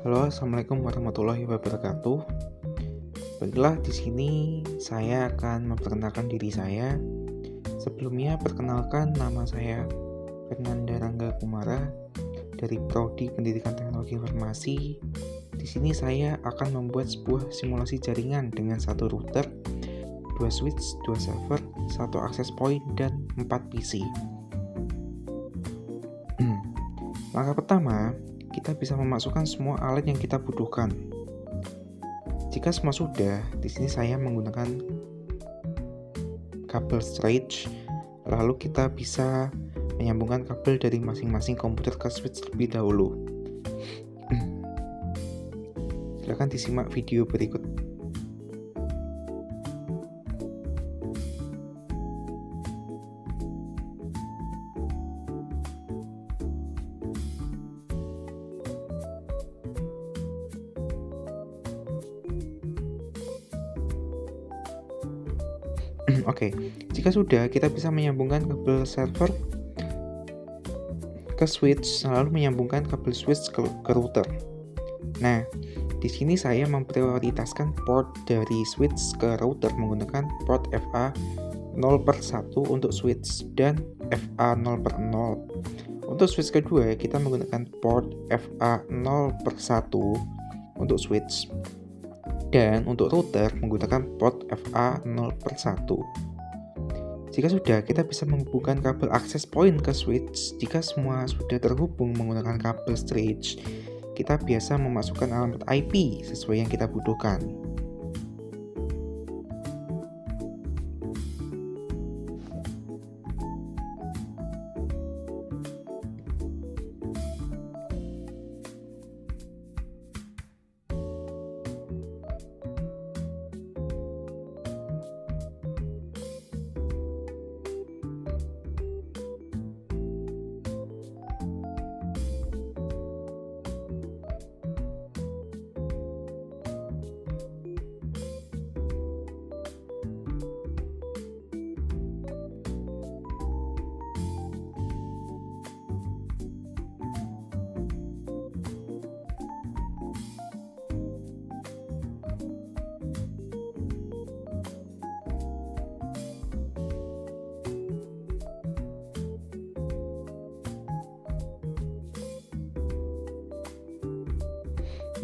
Halo, assalamualaikum warahmatullahi wabarakatuh. Baiklah, di sini saya akan memperkenalkan diri saya. Sebelumnya, perkenalkan nama saya Fernanda Rangga Kumara dari Prodi Pendidikan Teknologi Informasi. Di sini saya akan membuat sebuah simulasi jaringan dengan satu router, 2 switch, 2 server, 1 access point, dan 4 PC. Langkah pertama, kita bisa memasukkan semua alat yang kita butuhkan. Jika semua sudah, di sini saya menggunakan kabel straight, lalu kita bisa menyambungkan kabel dari masing-masing komputer ke switch terlebih dahulu. Silakan disimak video berikut. Oke, jika sudah, kita bisa menyambungkan kabel server ke switch, lalu menyambungkan kabel switch ke router. Nah, di sini saya memprioritaskan port dari switch ke router menggunakan port FA 0/1 untuk switch dan FA 0/0. Untuk switch kedua, kita menggunakan port FA 0/1 untuk switch. Dan untuk router menggunakan port FA 0/1. Jika sudah, kita bisa menghubungkan kabel access point ke switch. Jika semua sudah terhubung menggunakan kabel straight, kita biasa memasukkan alamat IP sesuai yang kita butuhkan.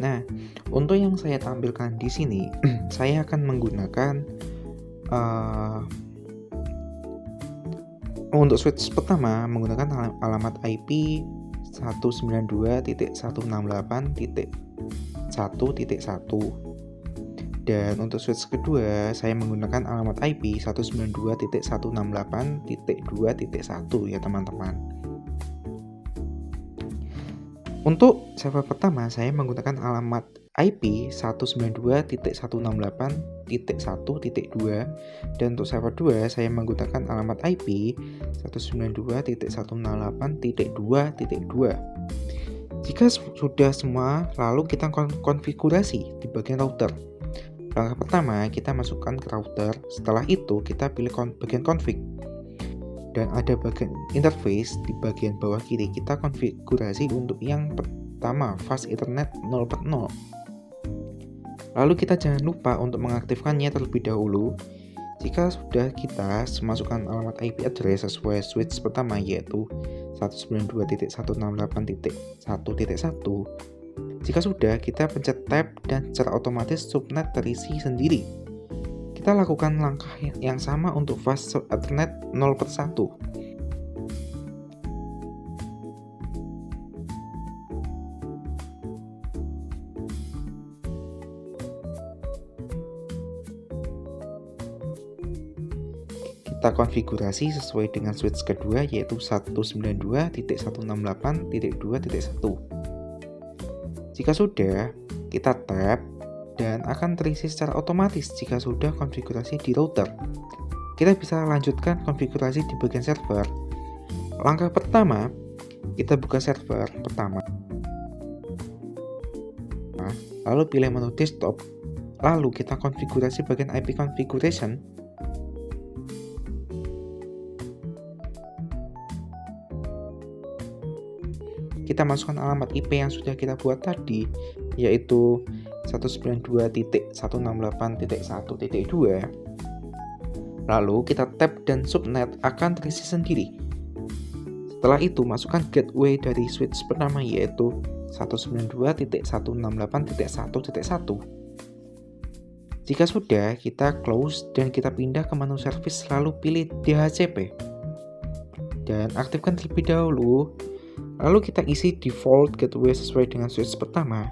Nah, untuk yang saya tampilkan di sini, saya akan menggunakan untuk switch pertama menggunakan alamat IP 192.168.1.1. Dan untuk switch kedua, saya menggunakan alamat IP 192.168.2.1 ya teman-teman. Untuk server pertama, saya menggunakan alamat IP 192.168.1.2 dan untuk server 2, saya menggunakan alamat IP 192.168.2.2. Jika sudah semua, lalu kita konfigurasi di bagian router. Langkah pertama, kita masukkan ke router. Setelah itu, kita pilih bagian config. Dan ada bagian interface di bagian bawah kiri, kita konfigurasi untuk yang pertama, fast ethernet 0/0. Lalu kita jangan lupa untuk mengaktifkannya terlebih dahulu. Jika sudah, kita masukkan alamat IP address sesuai switch pertama, yaitu 192.168.1.1. Jika sudah, kita pencet tab dan secara otomatis subnet terisi sendiri. Kita lakukan langkah yang sama untuk fast ethernet 0/1. Kita konfigurasi sesuai dengan switch kedua, yaitu 192.168.2.1. Jika sudah, kita tab dan akan terisi secara otomatis jika sudah konfigurasi di router. Kita bisa lanjutkan konfigurasi di bagian server. Langkah pertama, kita buka server pertama. Lalu pilih menu desktop. Lalu kita konfigurasi bagian IP configuration. kita masukkan alamat IP yang sudah kita buat tadi, yaitu 192.168.1.2. Lalu kita tap dan subnet akan terisi sendiri. Setelah itu masukkan gateway dari switch pertama, yaitu 192.168.1.1. Jika sudah, kita close dan kita pindah ke menu service, lalu pilih DHCP dan aktifkan terlebih dahulu. Lalu kita isi default gateway sesuai dengan switch pertama.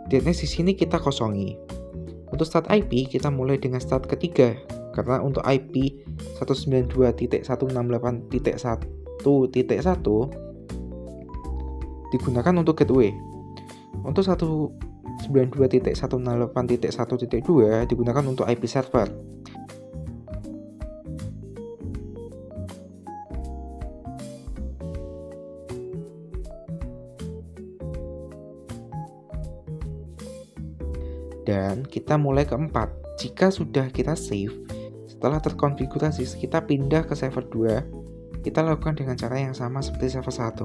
DNS di sini kita kosongi. Untuk start IP kita mulai dengan start ketiga, karena untuk IP 192.168.1.1 digunakan untuk gateway. Untuk 192.168.1.2 digunakan untuk IP server. Dan kita mulai keempat. Jika sudah kita save, setelah terkonfigurasi, kita pindah ke server 2. Kita lakukan dengan cara yang sama seperti server 1.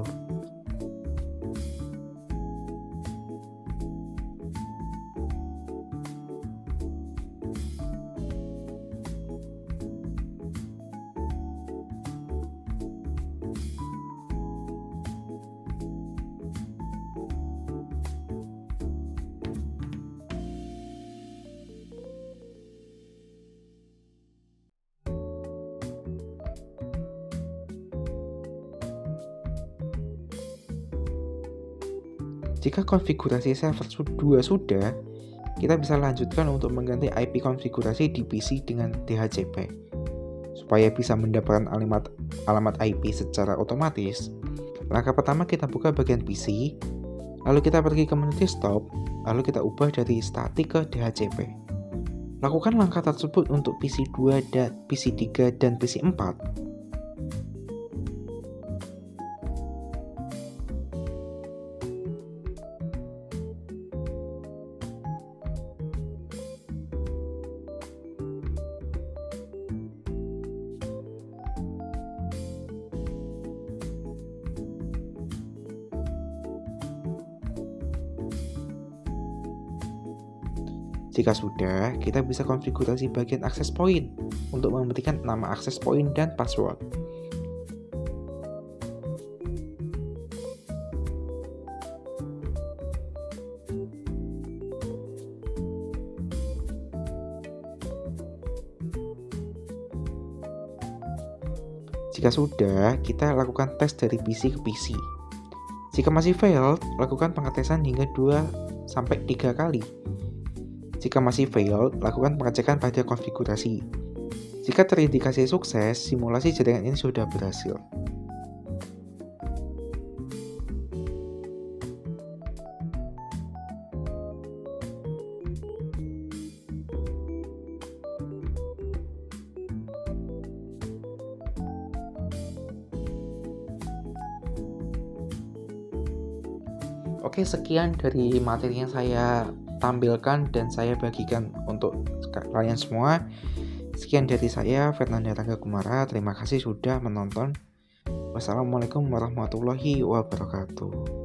Jika konfigurasi server 2 sudah, kita bisa lanjutkan untuk mengganti IP konfigurasi di PC dengan DHCP. Supaya bisa mendapatkan alamat IP secara otomatis, langkah pertama kita buka bagian PC, lalu kita pergi ke menu desktop, lalu kita ubah dari static ke DHCP. Lakukan langkah tersebut untuk PC 2, dan PC 3, dan PC 4. Jika sudah, kita bisa konfigurasi bagian access point untuk memberikan nama access point dan password. Jika sudah, kita lakukan tes dari PC ke PC. Jika masih failed, lakukan pengetesan hingga 2-3 kali. Jika masih failed, lakukan pengecekan pada konfigurasi. Jika terindikasi sukses, simulasi jaringan ini sudah berhasil. Oke, sekian dari materi yang saya tampilkan dan saya bagikan untuk kalian semua. Sekian dari saya, Fernanda Rangga Kumara. Terima kasih sudah menonton. Wassalamualaikum warahmatullahi wabarakatuh.